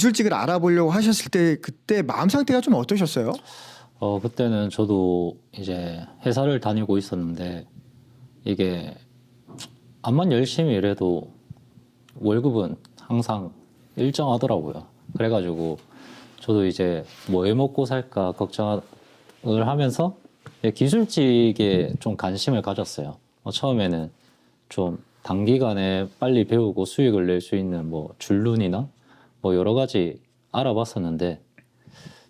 기술직을 알아보려고 하셨을 때 그때 마음 상태가 좀 어떠셨어요? 그때는 저도 이제 회사를 다니고 있었는데 이게 암만 열심히 일해도 월급은 항상 일정하더라고요. 그래가지고 저도 이제 뭐 해 먹고 살까 걱정을 하면서 기술직에 좀 관심을 가졌어요. 처음에는 좀 단기간에 빨리 배우고 수익을 낼 수 있는 뭐 줄눈이나 뭐 여러 가지 알아봤었는데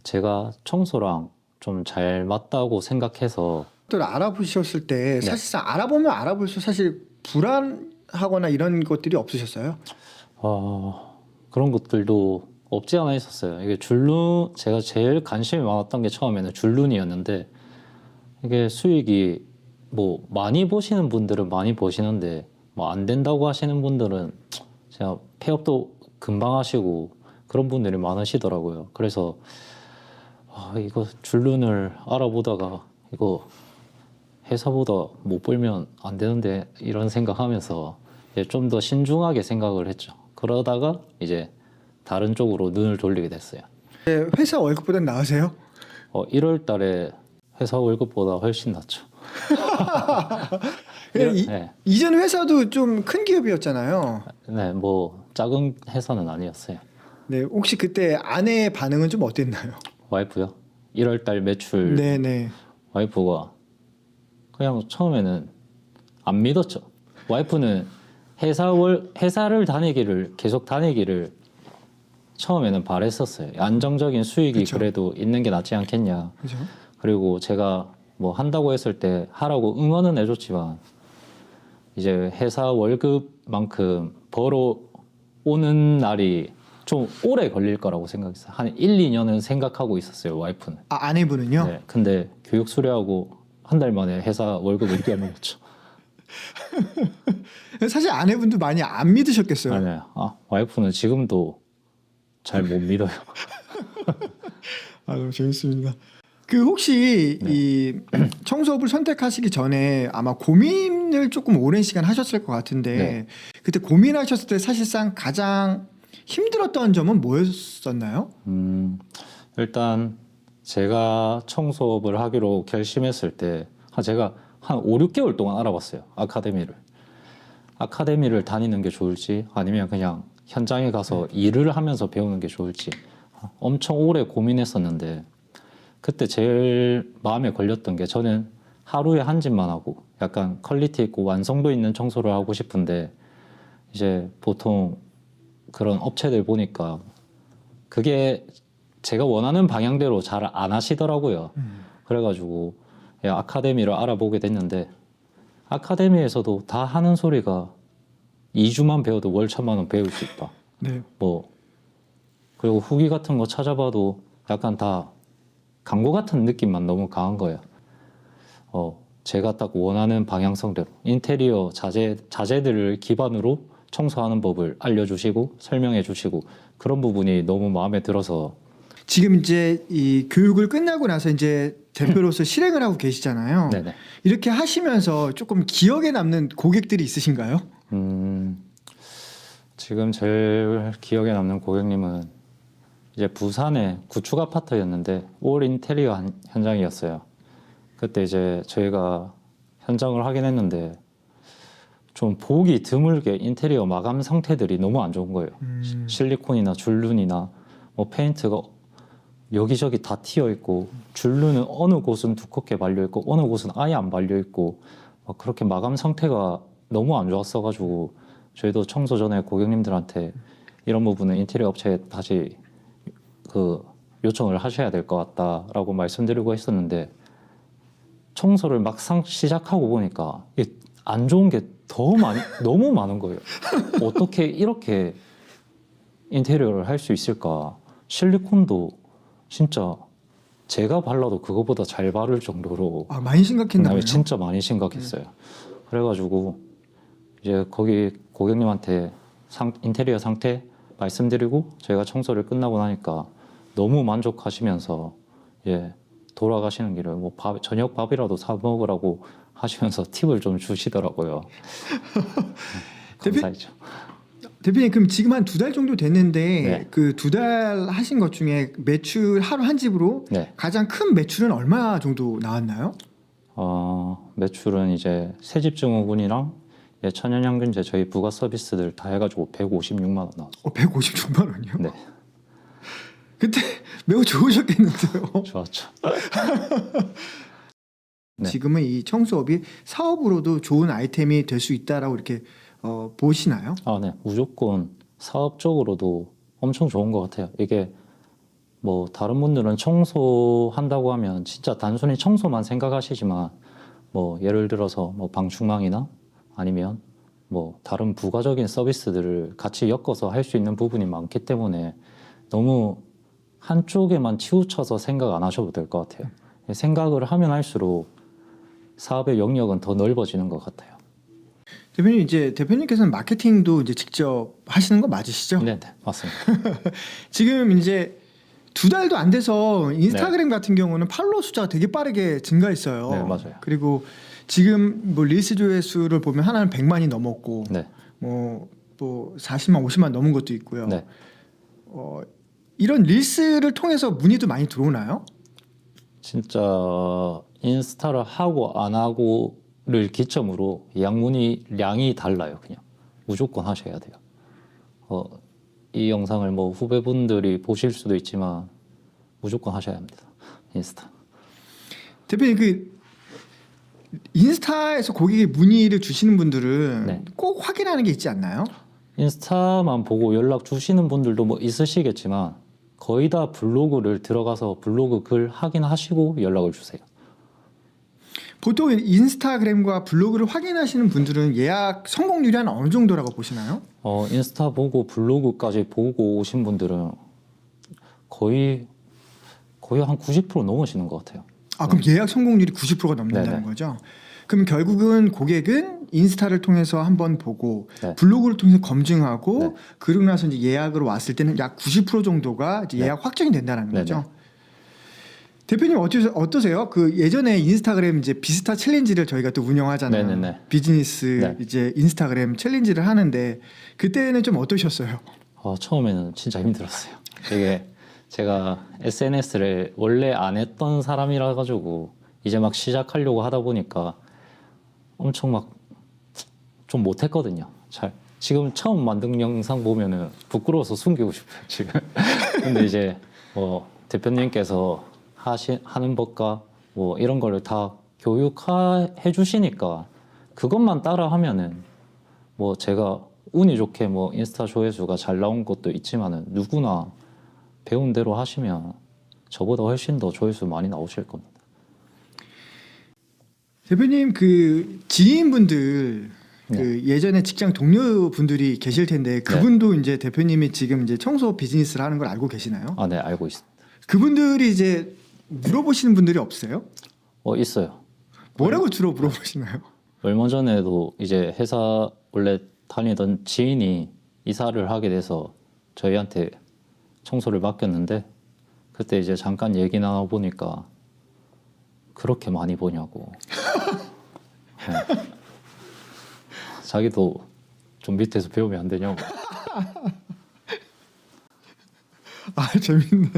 제가 청소랑 좀 잘 맞다고 생각해서 또 알아보셨을 때 사실상 알아보면 알아볼수록 사실 불안하거나 이런 것들이 없으셨어요? 그런 것들도 없지 않아 있었어요. 이게 줄눈, 제가 제일 관심이 많았던 게 처음에는 줄눈이었는데 이게 수익이 뭐 많이 보시는 분들은 많이 보시는데 뭐 안 된다고 하시는 분들은 제가 폐업도 금방 하시고 그런 분들이 많으시더라고요. 그래서 이거 줄눈을 알아보다가 이거 회사보다 못 벌면 안 되는데 이런 생각하면서 좀 더 신중하게 생각을 했죠. 그러다가 이제 다른 쪽으로 눈을 돌리게 됐어요. 네, 회사 월급보다 나으세요? 1월 달에 회사 월급보다 훨씬 낫죠. 네. 이전 회사도 좀 큰 기업이었잖아요. 네, 뭐 작은 회사는 아니었어요. 네, 혹시 그때 아내의 반응은 좀 어땠나요? 와이프요? 1월 달 매출 네네. 와이프가 그냥 처음에는 안 믿었죠. 와이프는 회사를 계속 다니기를 처음에는 바랬었어요. 안정적인 수익이 그쵸. 그래도 있는 게 낫지 않겠냐. 그죠? 그리고 제가 뭐 한다고 했을 때 하라고 응원은 해줬지만 이제 회사 월급만큼 벌어 오는 날이 좀 오래 걸릴 거라고 생각했어요. 한 1, 2년은 생각하고 있었어요, 와이프는. 아내분은요? 네, 근데 교육 수료하고 한 달 만에 회사 월급을 깨먹었죠. 사실 아내분도 많이 안 믿으셨겠어요. 아니요. 와이프는 지금도 잘 못 믿어요. 너무 재밌습니다. 그 혹시 이 청소업을 선택하시기 전에 아마 고민을 조금 오랜 시간 하셨을 것 같은데 네. 그때 고민하셨을 때 사실상 가장 힘들었던 점은 뭐였었나요? 일단 제가 청소업을 하기로 결심했을 때 제가 한 5, 6개월 동안 알아봤어요. 아카데미를 다니는 게 좋을지 아니면 그냥 현장에 가서 일을 하면서 배우는 게 좋을지 엄청 오래 고민했었는데 그때 제일 마음에 걸렸던 게 저는 하루에 한 집만 하고 약간 퀄리티 있고 완성도 있는 청소를 하고 싶은데 이제 보통 그런 업체들 보니까 그게 제가 원하는 방향대로 잘 안 하시더라고요. 그래가지고 아카데미를 알아보게 됐는데 아카데미에서도 다 하는 소리가 2주만 배워도 월 1,000만 원 배울 수 있다. 네. 뭐 그리고 후기 같은 거 찾아봐도 약간 다 광고 같은 느낌만 너무 강한 거예요. 제가 딱 원하는 방향성대로 인테리어 자재들을 기반으로 청소하는 법을 알려주시고 설명해 주시고 그런 부분이 너무 마음에 들어서 지금 이제 이 교육을 끝나고 나서 이제 대표로서 실행을 하고 계시잖아요. 네네. 이렇게 하시면서 조금 기억에 남는 고객들이 있으신가요? 지금 제일 기억에 남는 고객님은 이제 부산의 구축 아파트였는데 올 인테리어 현장이었어요. 그때 이제 저희가 현장을 하긴 했는데 좀 보기 드물게 인테리어 마감 상태들이 너무 안 좋은 거예요. 실리콘이나 줄눈이나 뭐 페인트가 여기저기 다 튀어 있고 줄눈은 어느 곳은 두껍게 발려 있고 어느 곳은 아예 안 발려 있고 막 그렇게 마감 상태가 너무 안 좋았어가지고 저희도 청소 전에 고객님들한테 이런 부분은 인테리어 업체에 다시 그 요청을 하셔야 될 것 같다라고 말씀드리고 했었는데 청소를 막상 시작하고 보니까 안 좋은 게 더 너무 많은 거예요. 어떻게 이렇게 인테리어를 할 수 있을까? 실리콘도 진짜 제가 발라도 그거보다 잘 바를 정도로 많이 심각했나 봐요. 진짜 많이 심각했어요. 그래가지고 이제 거기 고객님한테 인테리어 상태 말씀드리고 저희가 청소를 끝나고 나니까 너무 만족하시면서 돌아가시는 길을 뭐 저녁 밥이라도 사 먹으라고 하시면서 팁을 좀 주시더라고요. 감사하죠. 대표님 그럼 지금 한 2달 정도 됐는데 네. 그 2달 하신 것 중에 매출 하루 한 집으로 네. 가장 큰 매출은 얼마 정도 나왔나요? 매출은 이제 새집 증후군이랑 천연향균제 저희 부가 서비스들 다 해가지고 156만 원 나왔어요. 156만 원이요? 네, 그때 매우 좋으셨겠는데요. 좋았죠. 네. 지금은 이 청소업이 사업으로도 좋은 아이템이 될 수 있다라고 이렇게 보시나요? 네, 무조건 사업적으로도 엄청 좋은 것 같아요. 이게 뭐 다른 분들은 청소한다고 하면 진짜 단순히 청소만 생각하시지만 뭐 예를 들어서 뭐 방충망이나 아니면 뭐 다른 부가적인 서비스들을 같이 엮어서 할 수 있는 부분이 많기 때문에 너무 한쪽에만 치우쳐서 생각 안 하셔도 될 것 같아요. 생각을 하면 할수록 사업의 영역은 더 넓어지는 것 같아요. 대표님 이제 대표님께서는 마케팅도 이제 직접 하시는 거 맞으시죠? 네, 네, 맞습니다. 지금 이제 2달도 안 돼서 인스타그램 같은 경우는 팔로워 숫자가 되게 빠르게 증가했어요. 네, 맞아요. 그리고 지금 뭐 릴스 조회수를 보면 하나는 100만이 넘었고 네, 뭐 40만, 50만 넘은 것도 있고요. 네. 이런 릴스를 통해서 문의도 많이 들어오나요? 진짜 인스타를 하고 안 하고를 기점으로 양이 달라요. 그냥 무조건 하셔야 돼요. 이 영상을 뭐 후배분들이 보실 수도 있지만 무조건 하셔야 합니다. 인스타. 대표님 그 인스타에서 고객이 문의를 주시는 분들은 네. 꼭 확인하는 게 있지 않나요? 인스타만 보고 연락 주시는 분들도 뭐 있으시겠지만 거의 다 블로그를 들어가서 블로그 글 확인하시고 연락을 주세요. 보통 인스타그램과 블로그를 확인하시는 분들은 예약 성공률이 한 어느 정도라고 보시나요? 인스타 보고 블로그까지 보고 오신 분들은 거의 한 90% 넘으시는 것 같아요. 그럼 예약 성공률이 90%가 넘는다는 네네. 거죠? 그럼 결국은 고객은 인스타를 통해서 한번 보고 네. 블로그를 통해서 검증하고 네. 그러고 나서 이제 예약으로 왔을 때는 약 90% 정도가 이제 네. 예약 확정이 된다는 네네. 거죠. 대표님 어떠세요? 그 예전에 인스타그램 이제 비스타 챌린지를 저희가 또 운영하잖아요. 네네네. 비즈니스 네. 이제 인스타그램 챌린지를 하는데 그때는 좀 어떠셨어요? 처음에는 진짜 힘들었어요. 이게 제가 SNS를 원래 안 했던 사람이라 가지고 이제 막 시작하려고 하다 보니까 엄청 막 좀 못했거든요. 지금 처음 만든 영상 보면은 부끄러워서 숨기고 싶어요. 지금. 근데 이제 뭐 대표님께서 하는 법과 뭐 이런 거를 다 교육해 주시니까 그것만 따라 하면은 뭐 제가 운이 좋게 뭐 인스타 조회수가 잘 나온 것도 있지만은 누구나 배운 대로 하시면 저보다 훨씬 더 조회수 많이 나오실 겁니다. 대표님 그 지인분들 네. 그 예전에 직장 동료분들이 계실 텐데 그분도 이제 대표님이 지금 이제 청소 비즈니스를 하는 걸 알고 계시나요? 네, 알고 있습니다. 그분들이 이제 물어보시는 분들이 없어요? 있어요. 뭐라고 주로 물어보시나요? 얼마 전에도 이제 회사 원래 다니던 지인이 이사를 하게 돼서 저희한테 청소를 맡겼는데 그때 이제 잠깐 얘기 나눠 보니까 그렇게 많이 보냐고. 네. 자기도 좀 밑에서 배우면 안 되냐고. 재밌네요.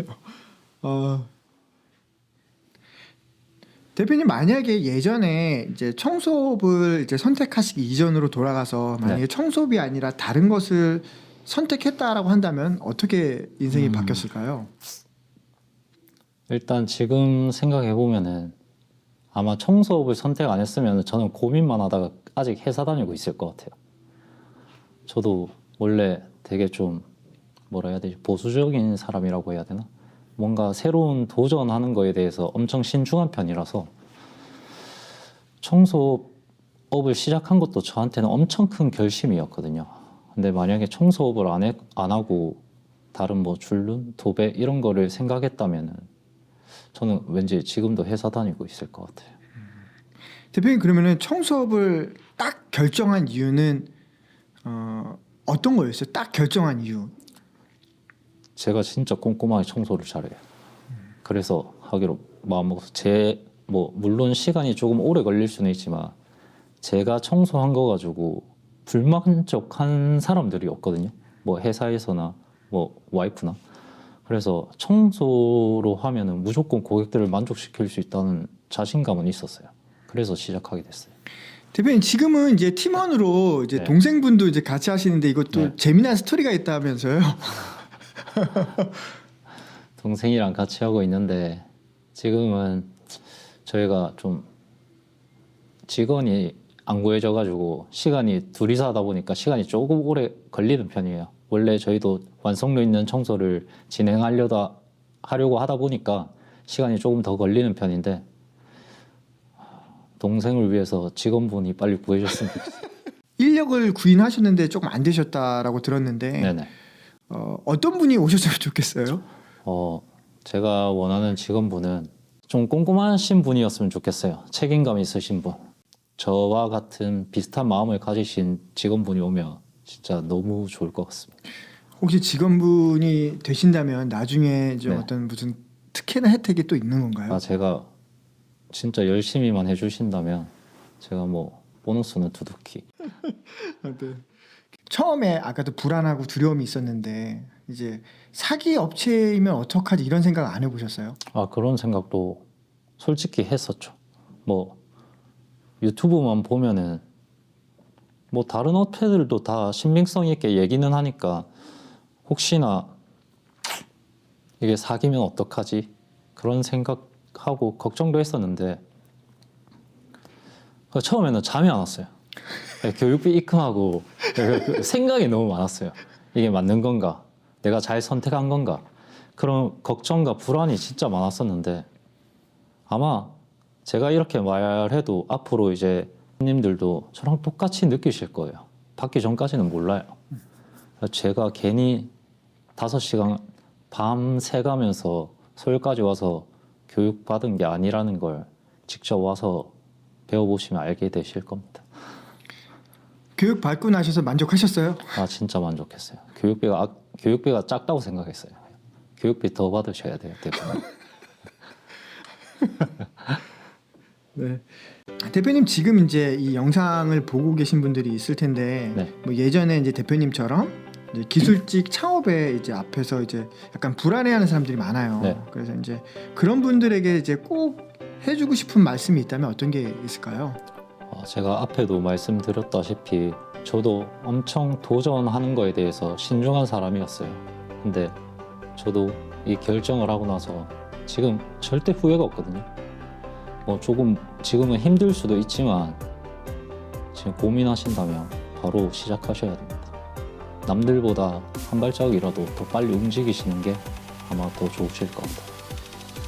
대표님 만약에 예전에 이제 청소업을 이제 선택하시기 이전으로 돌아가서 만약에 네. 청소업이 아니라 다른 것을 선택했다라고 한다면 어떻게 인생이 바뀌었을까요? 일단 지금 생각해 보면은 아마 청소업을 선택 안 했으면 저는 고민만 하다가 아직 회사 다니고 있을 것 같아요. 저도 원래 되게 좀 뭐라 해야 되지? 보수적인 사람이라고 해야 되나? 뭔가 새로운 도전하는 거에 대해서 엄청 신중한 편이라서 청소업을 시작한 것도 저한테는 엄청 큰 결심이었거든요. 근데 만약에 청소업을 안 하고 다른 뭐 줄눈, 도배 이런 거를 생각했다면은 저는 왠지 지금도 회사 다니고 있을 것 같아요. 대표님 그러면은 청소업을 딱 결정한 이유는 어떤 거였어요? 딱 결정한 이유. 제가 진짜 꼼꼼하게 청소를 잘해요. 그래서 하기로 마음먹어서 물론 시간이 조금 오래 걸릴 수는 있지만 제가 청소한 거 가지고 불만족한 사람들이 없거든요. 뭐 회사에서나 뭐 와이프나. 그래서 청소로 하면은 무조건 고객들을 만족시킬 수 있다는 자신감은 있었어요. 그래서 시작하게 됐어요. 대표님 지금은 이제 팀원으로 이제 네. 동생분도 이제 같이 하시는데 이것도 네. 재미난 스토리가 있다면서요? 동생이랑 같이 하고 있는데 지금은 저희가 좀 직원이 안 구해져가지고 시간이 둘이서 하다 보니까 시간이 조금 오래 걸리는 편이에요. 원래 저희도 완성도 있는 청소를 하려고 하다 보니까 시간이 조금 더 걸리는 편인데 동생을 위해서 직원분이 빨리 구해줬으면 좋겠어요. 인력을 구인하셨는데 조금 안 되셨다라고 들었는데 네네. 어떤 분이 오셨으면 좋겠어요? 제가 원하는 직원분은 좀 꼼꼼하신 분이었으면 좋겠어요. 책임감 있으신 분. 저와 같은 비슷한 마음을 가지신 직원분이 오면 진짜 너무 좋을 것 같습니다. 혹시 직원분이 되신다면 나중에 이제 네. 어떤 무슨 특혜나 혜택이 또 있는 건가요? 제가 진짜 열심히만 해주신다면 제가 뭐 보너스는 두둑히. 네. 처음에 아까도 불안하고 두려움이 있었는데 이제 사기 업체이면 어떡하지 이런 생각 안 해보셨어요? 그런 생각도 솔직히 했었죠. 뭐 유튜브만 보면은 뭐 다른 업체들도 다 신빙성 있게 얘기는 하니까 혹시나 이게 사기면 어떡하지? 그런 생각하고 걱정도 했었는데 처음에는 잠이 안 왔어요. 교육비 입금하고 생각이 너무 많았어요. 이게 맞는 건가? 내가 잘 선택한 건가? 그런 걱정과 불안이 진짜 많았었는데 아마 제가 이렇게 말해도 앞으로 이제 님들도 저랑 똑같이 느끼실 거예요. 받기 전까지는 몰라요. 제가 괜히 5시간 밤 새가면서 서울까지 와서 교육받은 게 아니라는 걸 직접 와서 배워보시면 알게 되실 겁니다. 교육 받고 나셔서 만족하셨어요? 진짜 만족했어요. 교육비가 작다고 생각했어요. 교육비 더 받으셔야 돼요, 대표님. 네. 대표님 지금 이제 이 영상을 보고 계신 분들이 있을 텐데 네. 뭐 예전에 이제 대표님처럼 이제 기술직 창업에 이제 앞에서 이제 약간 불안해하는 사람들이 많아요. 네. 그래서 이제 그런 분들에게 이제 꼭 해주고 싶은 말씀이 있다면 어떤 게 있을까요? 제가 앞에도 말씀드렸다시피 저도 엄청 도전하는 거에 대해서 신중한 사람이었어요. 근데 저도 이 결정을 하고 나서 지금 절대 후회가 없거든요. 뭐 조금 지금은 힘들 수도 있지만 지금 고민하신다면 바로 시작하셔야 됩니다. 남들보다 한 발짝이라도 더 빨리 움직이시는 게 아마 더 좋으실 겁니다.